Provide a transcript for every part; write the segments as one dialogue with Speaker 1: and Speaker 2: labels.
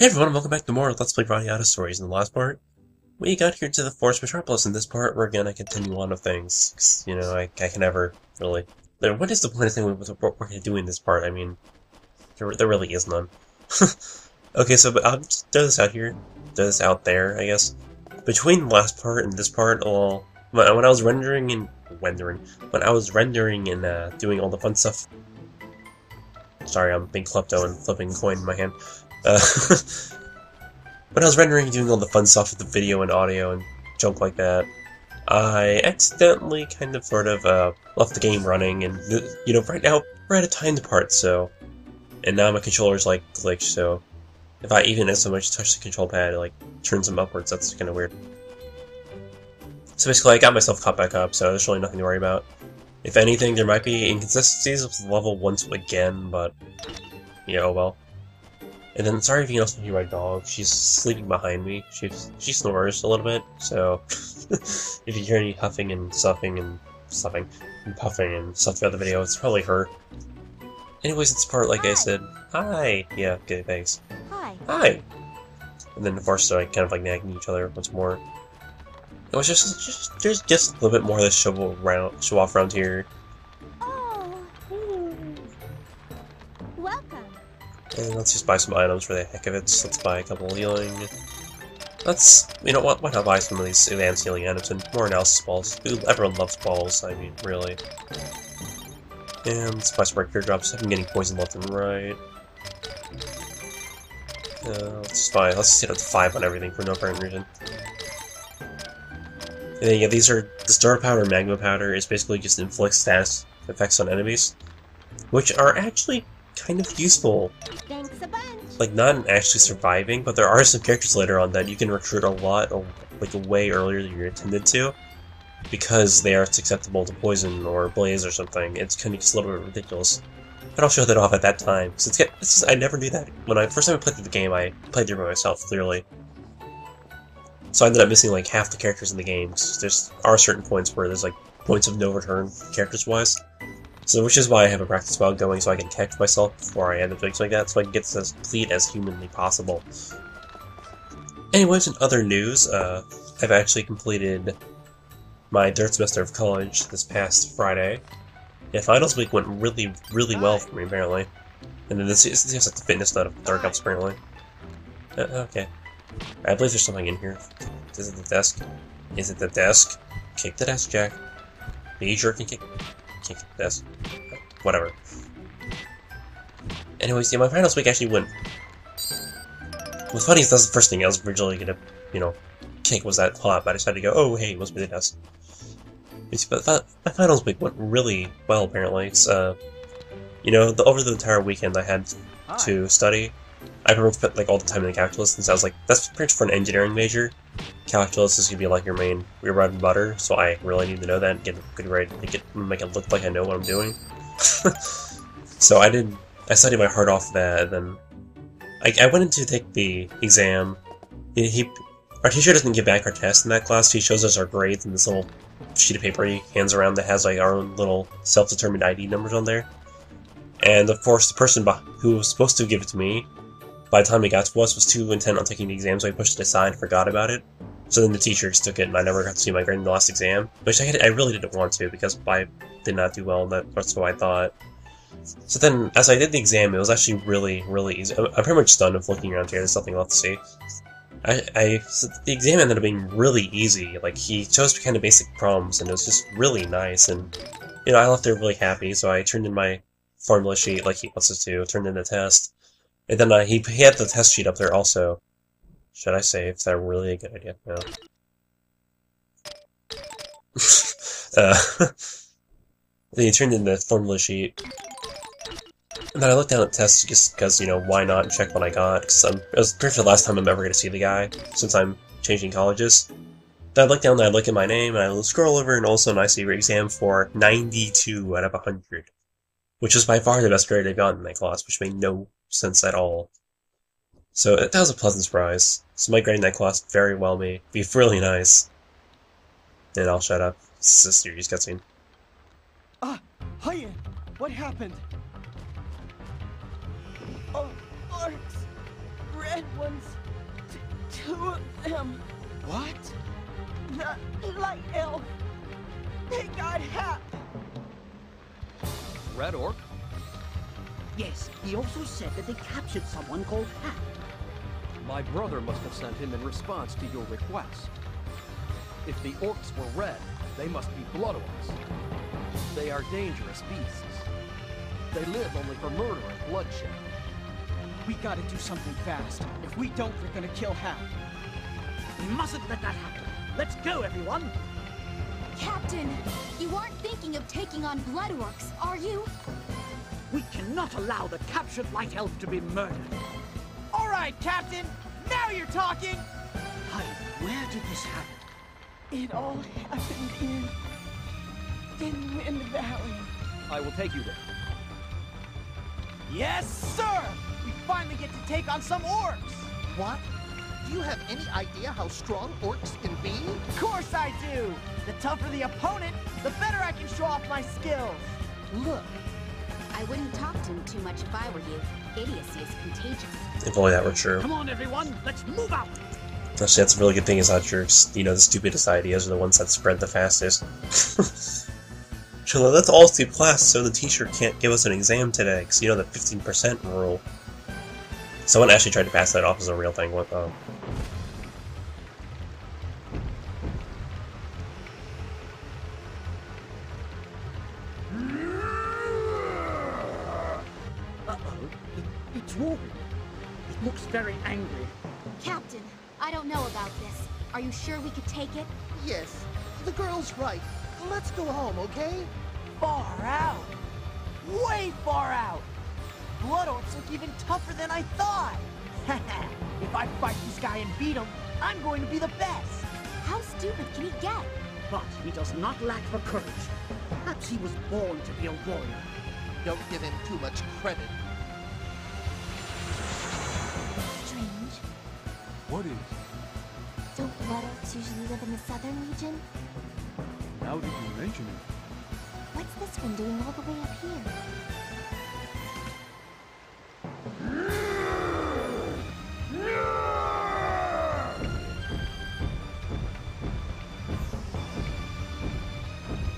Speaker 1: Hey everyone, welcome back to more Let's Play Radiata stories. In the last part, we got here to the Forest Metropolis. In this part, we're gonna continue on with things. 'Cause, you know, I can never really... What is the point of thing with what we're gonna do in this part? I mean, there really is none. Okay, so but I'll just throw this out here. Throw this out there, I guess. Between the last part and this part, well, when I was rendering and... When I was rendering and doing all the fun stuff... Sorry, I'm being klepto and flipping a coin in my hand. When I was rendering and doing all the fun stuff with the video and audio and junk like that, I accidentally kind of left the game running, and you know, right now we're at a timed part, so, and now my controller's like glitched, so if I even so much touch the control pad, it like turns them upwards. That's kind of weird. So basically, I got myself caught back up, so there's really nothing to worry about. If anything, there might be inconsistencies with the level once again, but yeah, oh well. And then, sorry if you can also hear my dog. She's sleeping behind me. She snores a little bit, so if you hear any huffing and puffing and stuff throughout the video, it's probably her. Anyways, it's part, like I said. Hi! Yeah, okay, thanks.
Speaker 2: Hi.
Speaker 1: Hi! And then, of course, like, kind of like nagging each other once more. It was there's just a little bit more of this show off around here.
Speaker 2: Oh. Welcome.
Speaker 1: And let's just buy some items for the heck of it. So let's buy a couple of healing. Let's, you know what, why not buy some of these advanced healing items and more analysis balls. Everyone loves balls, I mean, really. And let's buy some more cure drops. I'm getting poisoned left and right. Let's just hit up to 5 on everything for no apparent reason. And then, yeah, the star powder and magma powder is basically just inflicts status effects on enemies, which are actually kind of useful.
Speaker 2: Thanks a bunch.
Speaker 1: Like, not in actually surviving, but there are some characters later on that you can recruit a lot, like, way earlier than you're intended to, because they are susceptible to poison or blaze or something. It's kind of just a little bit ridiculous. But I'll show that off at that time. So I never knew that. First time I played through the game, I played through by myself, clearly. So I ended up missing like half the characters in the game. There are certain points where there's like points of no return characters-wise. So which is why I have a practice while going, so I can catch myself before I end up doing something like that, so I can get this as complete as humanly possible. Anyways, in other news, I've actually completed my 3rd semester of college this past Friday. Yeah, finals week went really, really well for me, apparently. And then this is just like the fitness nut of Dark Ups, apparently. Okay. I believe there's something in here. Is it the desk? Is it the desk? Kick the desk, Jack. Be sure can kick the desk. Whatever. Anyways, yeah, my finals week actually went... What's funny is that's the first thing I was originally gonna, you know, kick was that plot, but I decided to go, oh, hey, it must be the desk. But my finals week went really well, apparently. It's, you know, over the entire weekend I had to study. I pretty much spent like all the time in the calculus, since I was like, that's pretty much for an engineering major. Calculus is gonna be like your bread and butter, so I really need to know that and get a good grade, make it look like I know what I'm doing. So I studied my heart off that, and then I went in to take the exam. Our teacher doesn't give back our tests in that class, he shows us our grades in this little sheet of paper he hands around that has like our own little self-determined ID numbers on there. And of course, the person who was supposed to give it to me, by the time it got to us, was too intent on taking the exam, so I pushed it aside and forgot about it. So then the teacher just took it, and I never got to see my grade in the last exam, which I really didn't want to, because I did not do well, and that's what I thought. So then, as I did the exam, it was actually really, really easy. I'm pretty much stunned of looking around here, there's nothing left to see. So the exam ended up being really easy. Like, he chose kind of basic problems, and it was just really nice, and, you know, I left there really happy, so I turned in my formula sheet like he wants us to, turned in the test. And then he had the test sheet up there also. Should I save? Is that really a good idea? No. Then he turned in the formula sheet. And then I looked down at the test just because, you know, why not, and check what I got. Because it was pretty sure the last time I'm ever going to see the guy, since I'm changing colleges. Then I look down and I look at my name, and I scroll over, and all of a sudden I see your exam for 92 out of 100. Which was by far the best grade I got in that class, which made no sense at all. So that was a pleasant surprise. So my grade in that class very well may be really nice. And I'll shut up. This is a serious cutscene.
Speaker 3: Hiya! What happened? Oh, Arcs! Red ones them. What? The light elf. They got Hap.
Speaker 4: Red Orc?
Speaker 5: Yes, he also said that they captured someone called Hap.
Speaker 4: My brother must have sent him in response to your request. If the orcs were red, they must be blood orcs. They are dangerous beasts. They live only for murder and bloodshed.
Speaker 3: We gotta do something fast. If we don't, they're gonna kill Hap.
Speaker 5: We mustn't let that happen. Let's go, everyone!
Speaker 2: Captain, you aren't thinking of taking on blood orcs, are you?
Speaker 5: We cannot allow the captured light elf to be murdered.
Speaker 3: All right, Captain. Now you're talking.
Speaker 5: Hyde, where did this happen?
Speaker 3: It all happened in Wind Valley.
Speaker 4: I will take you there.
Speaker 3: Yes, sir. We finally get to take on some orcs.
Speaker 6: What? Do you have any idea how strong orcs can be?
Speaker 3: Of course I do. The tougher the opponent, the better I can show off my skills.
Speaker 6: Look,
Speaker 2: I wouldn't talk to him too much if I were you. Idiocy is contagious.
Speaker 1: If only that were true.
Speaker 5: Come on, everyone, let's move out!
Speaker 1: Actually, that's a really good thing is that your, the stupidest ideas are the ones that spread the fastest. So that's all stupid class, so the teacher can't give us an exam today, because the 15% rule. Someone actually tried to pass that off as a real thing. What? Oh.
Speaker 5: It's moving. It looks very angry.
Speaker 2: Captain, I don't know about this. Are you sure we could take it?
Speaker 6: yes, the girl's right. Let's go home, okay?
Speaker 3: Far out. Way far out. Blood orcs look even tougher than I thought. If I fight this guy and beat him, I'm going to be the best.
Speaker 2: How stupid can he get?
Speaker 5: But he does not lack for courage. Perhaps he was born to be a warrior.
Speaker 6: Don't give him too much credit.
Speaker 2: Strange.
Speaker 7: What is?
Speaker 2: Don't blood orcs usually live in the southern region?
Speaker 7: Now that you mention it.
Speaker 2: What's this one doing all the way up here?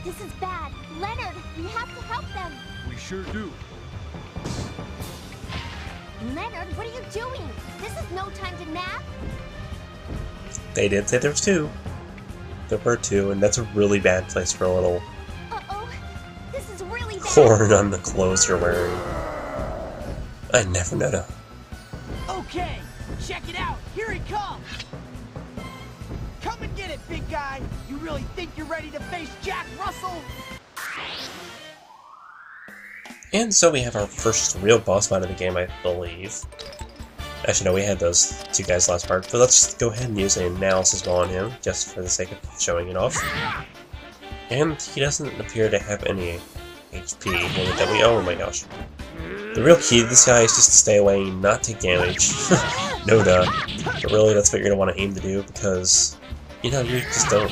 Speaker 2: This is bad. Leonard, we have to help them.
Speaker 7: We sure do.
Speaker 2: Leonard, what are you doing? This is no time to nap.
Speaker 1: They did say there was two. There were two, and that's a really bad place for a little
Speaker 2: Uh-oh. This is really bad.
Speaker 1: horn on the clothes you're wearing. I never know.
Speaker 3: Okay, check it out. Here he comes. Come and get it, big guy. You really think you're ready to face Jack Russell?
Speaker 1: And so we have our first real boss fight of the game, I believe. Actually, no, we had those two guys last part, but let's just go ahead and use an analysis ball on him, just for the sake of showing it off. And he doesn't appear to have any HP, that we oh my gosh. The real key to this guy is just to stay away and not take damage. No duh. But really, that's what you're going to want to aim to do, because, you just don't.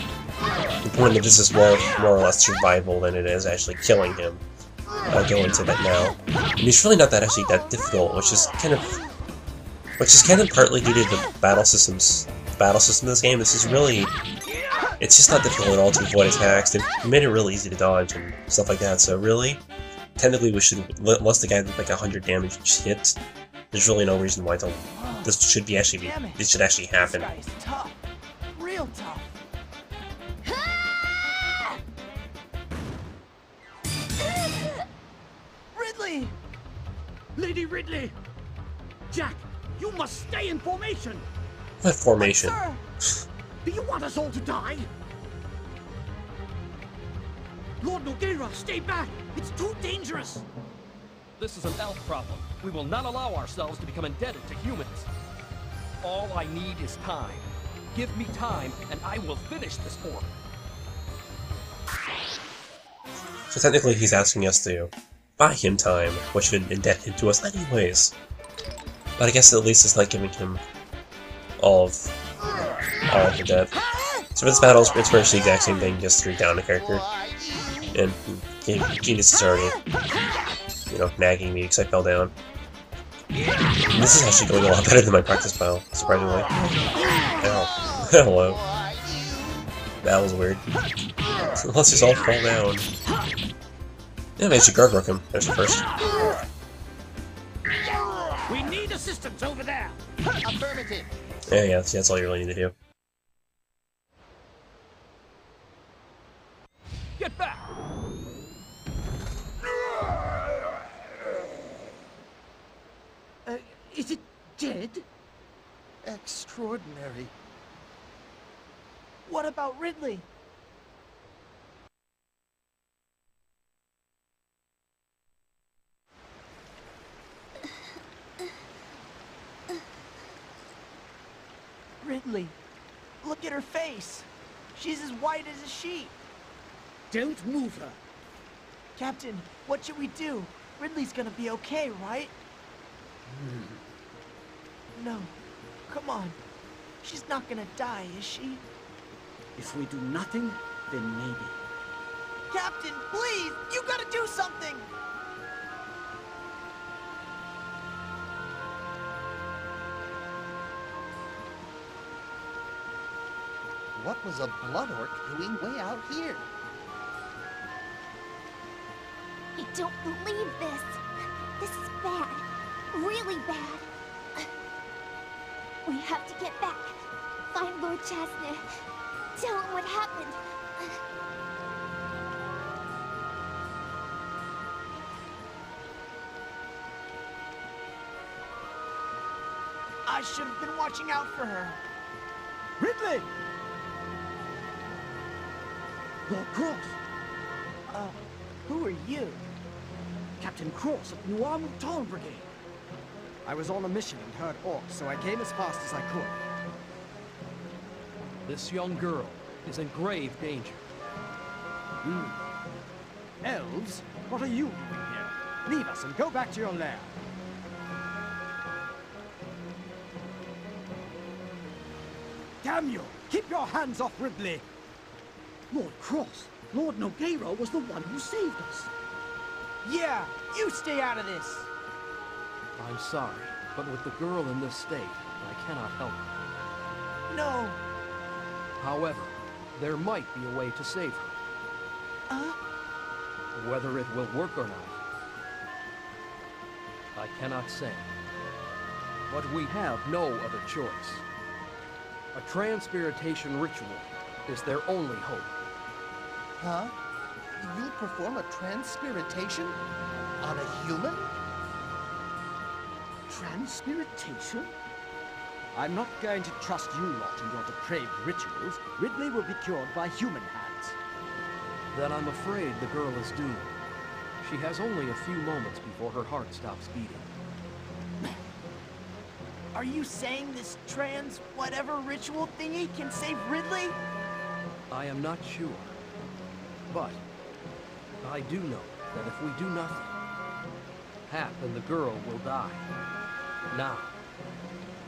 Speaker 1: The point of this is more or less survival than it is actually killing him. I'll go into that now. And it's really not actually that difficult, which is kind of partly due to the battle system of this game. This is really, it's just not difficult at all to avoid attacks. They made it really easy to dodge and stuff like that. So really, technically we should, unless the guy did like 100 damage each hit, there's really no reason why this should actually happen.
Speaker 3: This guy is tough. Real tough. Ridley!
Speaker 5: Lady Ridley! Jack, you must stay in formation!
Speaker 1: What formation?
Speaker 3: Sir!
Speaker 5: Do you want us all to die? Lord Nogueira, stay back! It's too dangerous!
Speaker 4: This is an elf problem. We will not allow ourselves to become indebted to humans. All I need is time. Give me time, and I will finish this orc.
Speaker 1: So technically he's asking us to buy him time, which should indebt him to us anyways. But I guess at least it's not giving him all of the debt. So for this battle, it's pretty much the exact same thing, just through down a character. And Genius is already, nagging me because I fell down. This is actually going a lot better than my practice file, surprisingly. Ow. Hello. That was weird. So let's just all fall down. Yeah, maybe I should guard rook him. There's the first.
Speaker 5: We need assistance over there.
Speaker 6: Affirmative.
Speaker 1: Yeah, that's all you really need to do.
Speaker 4: Get back!
Speaker 5: Is it dead?
Speaker 6: Extraordinary.
Speaker 3: What about Ridley? Ridley, look at her face. She's as white as a sheet.
Speaker 5: Don't move her.
Speaker 3: Captain, what should we do? Ridley's gonna be okay, right? No. Come on. She's not gonna die, is she?
Speaker 5: If we do nothing, then maybe.
Speaker 3: Captain, please! You gotta do something!
Speaker 6: What was a blood orc doing way out here?
Speaker 2: I don't believe this. This is bad. Really bad. We have to get back. Find Lord Chasna. Tell him what happened.
Speaker 3: I should have been watching out for her.
Speaker 5: Ridley! Lord Cross!
Speaker 3: Who are you?
Speaker 5: Captain Cross of Noir Mouton Brigade. I was on a mission and heard orcs, so I came as fast as I could.
Speaker 4: This young girl is in grave danger.
Speaker 5: Elves? What are you doing here? Leave us and go back to your lair. Damn you! Keep your hands off Ridley! Lord Cross, Lord Nogueira was the one who saved us.
Speaker 3: Yeah, you stay out of this.
Speaker 4: I'm sorry, but with the girl in this state, I cannot help her.
Speaker 3: No.
Speaker 4: However, there might be a way to save her. Whether it will work or not, I cannot say. But we have no other choice. A transpiritation ritual is their only hope.
Speaker 6: Huh? You'll perform a transpiritation? On a human?
Speaker 5: Transpiritation? I'm not going to trust you lot in your depraved rituals. Ridley will be cured by human hands.
Speaker 4: Then I'm afraid the girl is doomed. She has only a few moments before her heart stops beating.
Speaker 3: Are you saying this whatever ritual thingy can save Ridley?
Speaker 4: I am not sure. But I do know that if we do nothing, Hap and the girl will die. Now,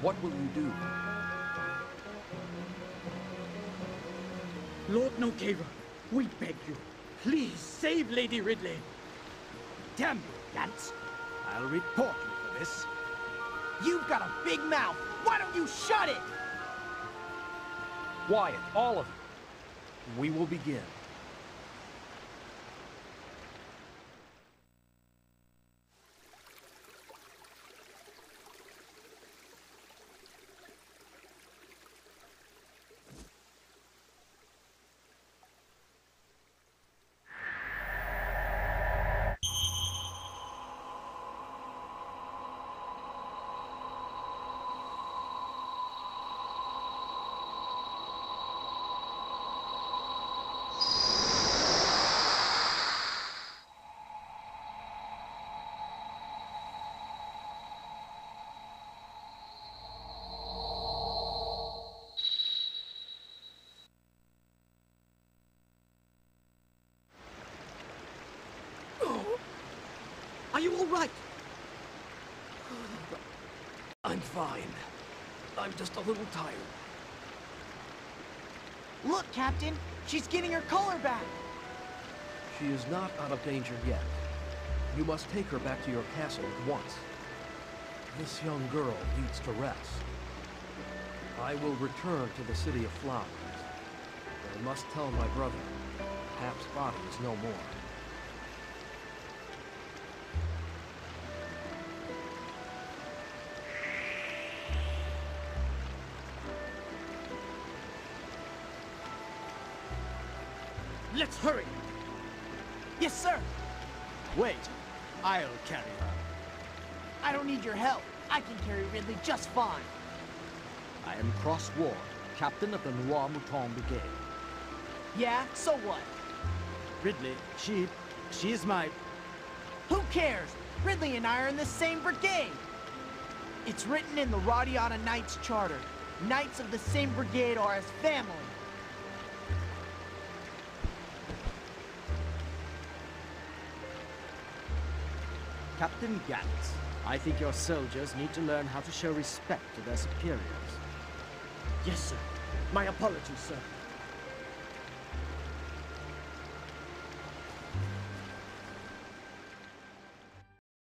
Speaker 4: what will you do?
Speaker 5: Lord Nogueira, we beg you, please save Lady Ridley. Damn you, Lance. I'll report you for this.
Speaker 3: You've got a big mouth. Why don't you shut it?
Speaker 4: Quiet, all of you. We will begin.
Speaker 5: Are you all right?
Speaker 4: I'm fine. I'm just a little tired.
Speaker 3: Look, Captain. She's getting her color back.
Speaker 4: She is not out of danger yet. You must take her back to your castle at once. This young girl needs to rest. I will return to the City of Flowers. I must tell my brother, Hap's body is no more.
Speaker 5: Let's hurry!
Speaker 3: Yes, sir.
Speaker 5: Wait, I'll carry her.
Speaker 3: I don't need your help. I can carry Ridley just fine.
Speaker 5: I am Cross Ward, captain of the Noir Mouton Brigade.
Speaker 3: Yeah, so what?
Speaker 5: Ridley, she is my...
Speaker 3: Who cares? Ridley and I are in the same brigade. It's written in the Radiata Knights Charter. Knights of the same brigade are as family.
Speaker 5: Captain Gantz, I think your soldiers need to learn how to show respect to their superiors.
Speaker 3: Yes, sir. My apologies, sir.